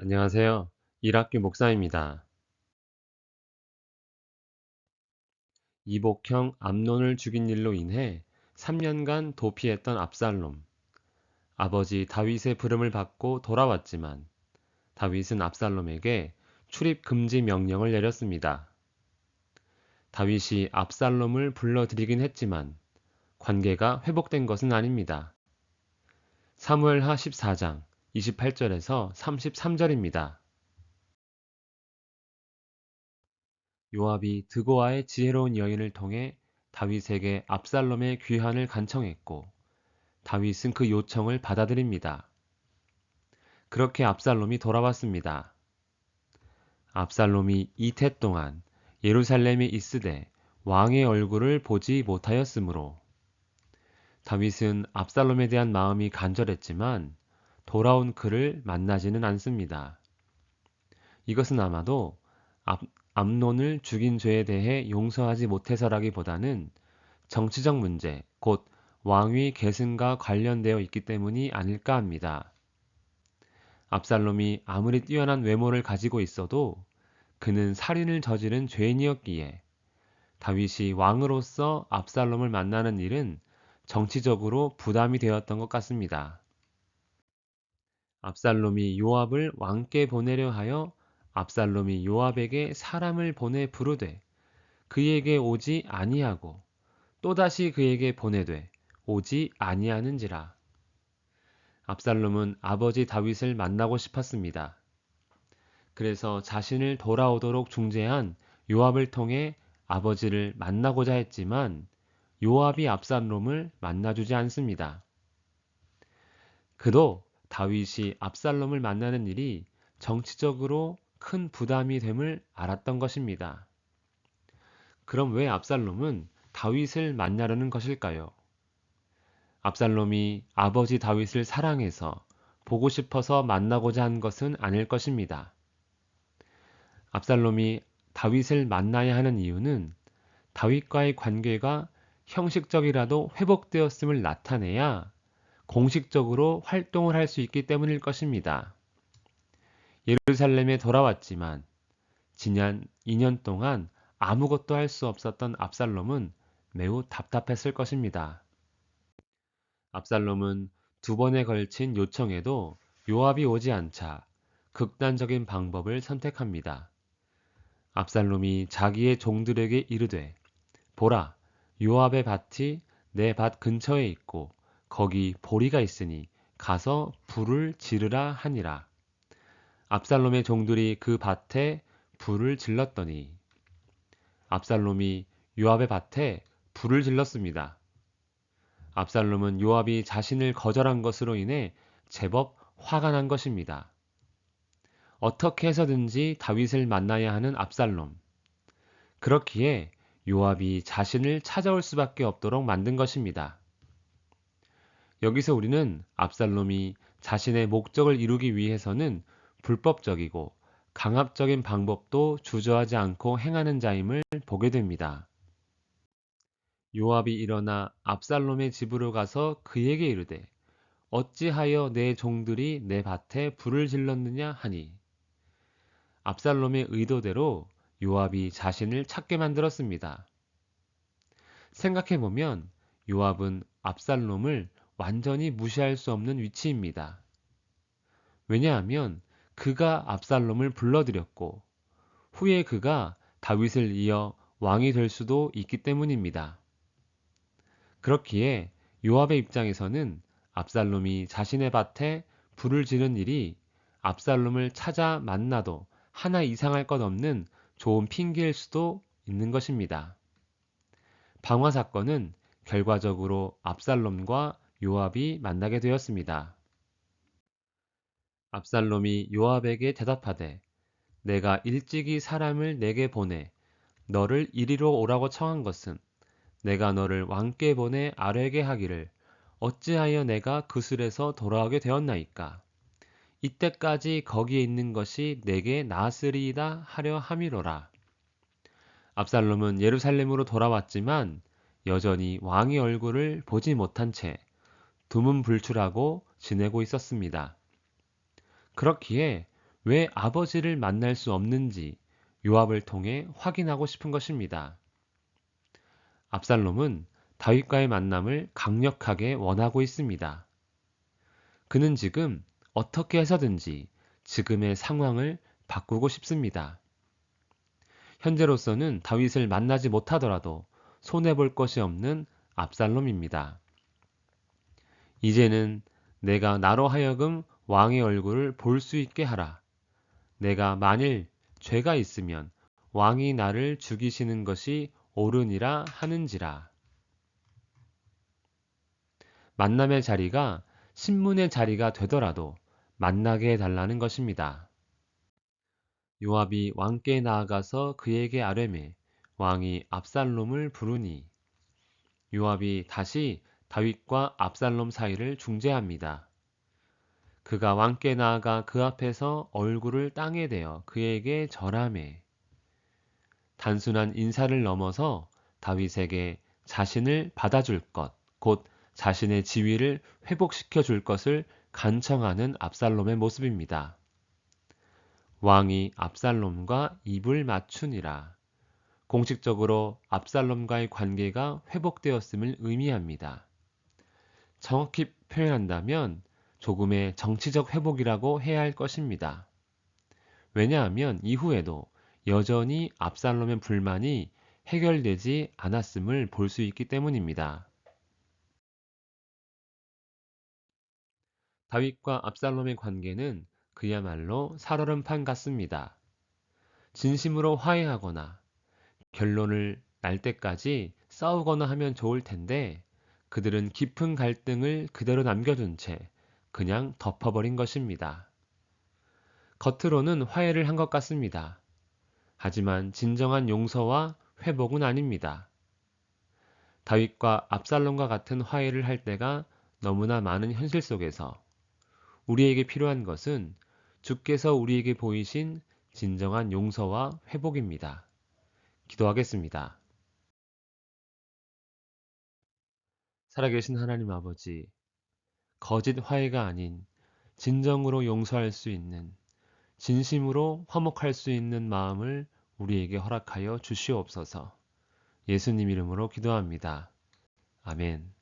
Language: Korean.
안녕하세요. 일학교 목사입니다. 이복형 암논을 죽인 일로 인해 3년간 도피했던 압살롬. 아버지 다윗의 부름을 받고 돌아왔지만 다윗은 압살롬에게 출입 금지 명령을 내렸습니다. 다윗이 압살롬을 불러들이긴 했지만 관계가 회복된 것은 아닙니다. 사무엘하 14장 28절에서 33절입니다. 요압이 드고아의 지혜로운 여인을 통해 다윗에게 압살롬의 귀환을 간청했고 다윗은 그 요청을 받아들입니다. 그렇게 압살롬이 돌아왔습니다. 압살롬이 이태 동안 예루살렘에 있으되 왕의 얼굴을 보지 못하였으므로 다윗은 압살롬에 대한 마음이 간절했지만 돌아온 그를 만나지는 않습니다. 이것은 아마도 암논을 죽인 죄에 대해 용서하지 못해서라기보다는 정치적 문제, 곧 왕위 계승과 관련되어 있기 때문이 아닐까 합니다. 압살롬이 아무리 뛰어난 외모를 가지고 있어도 그는 살인을 저지른 죄인이었기에 다윗이 왕으로서 압살롬을 만나는 일은 정치적으로 부담이 되었던 것 같습니다. 압살롬이 요압을 왕께 보내려 하여 압살롬이 요압에게 사람을 보내 부르되 그에게 오지 아니하고 또다시 그에게 보내되 오지 아니하는지라. 압살롬은 아버지 다윗을 만나고 싶었습니다. 그래서 자신을 돌아오도록 중재한 요압을 통해 아버지를 만나고자 했지만 요압이 압살롬을 만나주지 않습니다. 그도 다윗이 압살롬을 만나는 일이 정치적으로 큰 부담이 됨을 알았던 것입니다. 그럼 왜 압살롬은 다윗을 만나려는 것일까요? 압살롬이 아버지 다윗을 사랑해서 보고 싶어서 만나고자 한 것은 아닐 것입니다. 압살롬이 다윗을 만나야 하는 이유는 다윗과의 관계가 형식적이라도 회복되었음을 나타내야 공식적으로 활동을 할 수 있기 때문일 것입니다. 예루살렘에 돌아왔지만 지난 2년 동안 아무것도 할 수 없었던 압살롬은 매우 답답했을 것입니다. 압살롬은 두 번에 걸친 요청에도 요압이 오지 않자 극단적인 방법을 선택합니다. 압살롬이 자기의 종들에게 이르되 보라, 요압의 밭이 내 밭 근처에 있고 거기 보리가 있으니 가서 불을 지르라 하니라. 압살롬의 종들이 그 밭에 불을 질렀더니 압살롬이 요압의 밭에 불을 질렀습니다. 압살롬은 요압이 자신을 거절한 것으로 인해 제법 화가 난 것입니다. 어떻게 해서든지 다윗을 만나야 하는 압살롬. 그렇기에 요압이 자신을 찾아올 수밖에 없도록 만든 것입니다. 여기서 우리는 압살롬이 자신의 목적을 이루기 위해서는 불법적이고 강압적인 방법도 주저하지 않고 행하는 자임을 보게 됩니다. 요압이 일어나 압살롬의 집으로 가서 그에게 이르되 어찌하여 내 종들이 내 밭에 불을 질렀느냐 하니 압살롬의 의도대로 요압이 자신을 찾게 만들었습니다. 생각해보면 요압은 압살롬을 완전히 무시할 수 없는 위치입니다. 왜냐하면 그가 압살롬을 불러들였고 후에 그가 다윗을 이어 왕이 될 수도 있기 때문입니다. 그렇기에 요압의 입장에서는 압살롬이 자신의 밭에 불을 지른 일이 압살롬을 찾아 만나도 하나 이상할 것 없는 좋은 핑계일 수도 있는 것입니다. 방화 사건은 결과적으로 압살롬과 요압이 만나게 되었습니다. 압살롬이 요압에게 대답하되 내가 일찍이 사람을 내게 보내 너를 이리로 오라고 청한 것은 내가 너를 왕께 보내 아뢰게 하기를 어찌하여 내가 그술에서 돌아오게 되었나이까. 이때까지 거기에 있는 것이 내게 나으리이다 하려 함이로라. 압살롬은 예루살렘으로 돌아왔지만 여전히 왕의 얼굴을 보지 못한 채 두문불출하고 지내고 있었습니다. 그렇기에 왜 아버지를 만날 수 없는지 요압을 통해 확인하고 싶은 것입니다. 압살롬은 다윗과의 만남을 강력하게 원하고 있습니다. 그는 지금 어떻게 해서든지 지금의 상황을 바꾸고 싶습니다. 현재로서는 다윗을 만나지 못하더라도 손해볼 것이 없는 압살롬입니다. 이제는 내가 나로 하여금 왕의 얼굴을 볼 수 있게 하라. 내가 만일 죄가 있으면 왕이 나를 죽이시는 것이 옳으니라 하는지라. 만남의 자리가 신문의 자리가 되더라도 만나게 해달라는 것입니다. 요압이 왕께 나아가서 그에게 아뢰매 왕이 압살롬을 부르니 요압이 다시 다윗과 압살롬 사이를 중재합니다. 그가 왕께 나아가 그 앞에서 얼굴을 땅에 대어 그에게 절하매 단순한 인사를 넘어서 다윗에게 자신을 받아줄 것, 곧 자신의 지위를 회복시켜 줄 것을 간청하는 압살롬의 모습입니다. 왕이 압살롬과 입을 맞추니라. 공식적으로 압살롬과의 관계가 회복되었음을 의미합니다. 정확히 표현한다면 조금의 정치적 회복이라고 해야 할 것입니다. 왜냐하면 이후에도 여전히 압살롬의 불만이 해결되지 않았음을 볼 수 있기 때문입니다. 다윗과 압살롬의 관계는 그야말로 살얼음판 같습니다. 진심으로 화해하거나 결론을 날 때까지 싸우거나 하면 좋을 텐데 그들은 깊은 갈등을 그대로 남겨둔 채 그냥 덮어버린 것입니다. 겉으로는 화해를 한 것 같습니다. 하지만 진정한 용서와 회복은 아닙니다. 다윗과 압살롬과 같은 화해를 할 때가 너무나 많은 현실 속에서 우리에게 필요한 것은 주께서 우리에게 보이신 진정한 용서와 회복입니다. 기도하겠습니다. 살아계신 하나님 아버지, 거짓 화해가 아닌 진정으로 용서할 수 있는, 진심으로 화목할 수 있는 마음을 우리에게 허락하여 주시옵소서. 예수님 이름으로 기도합니다. 아멘.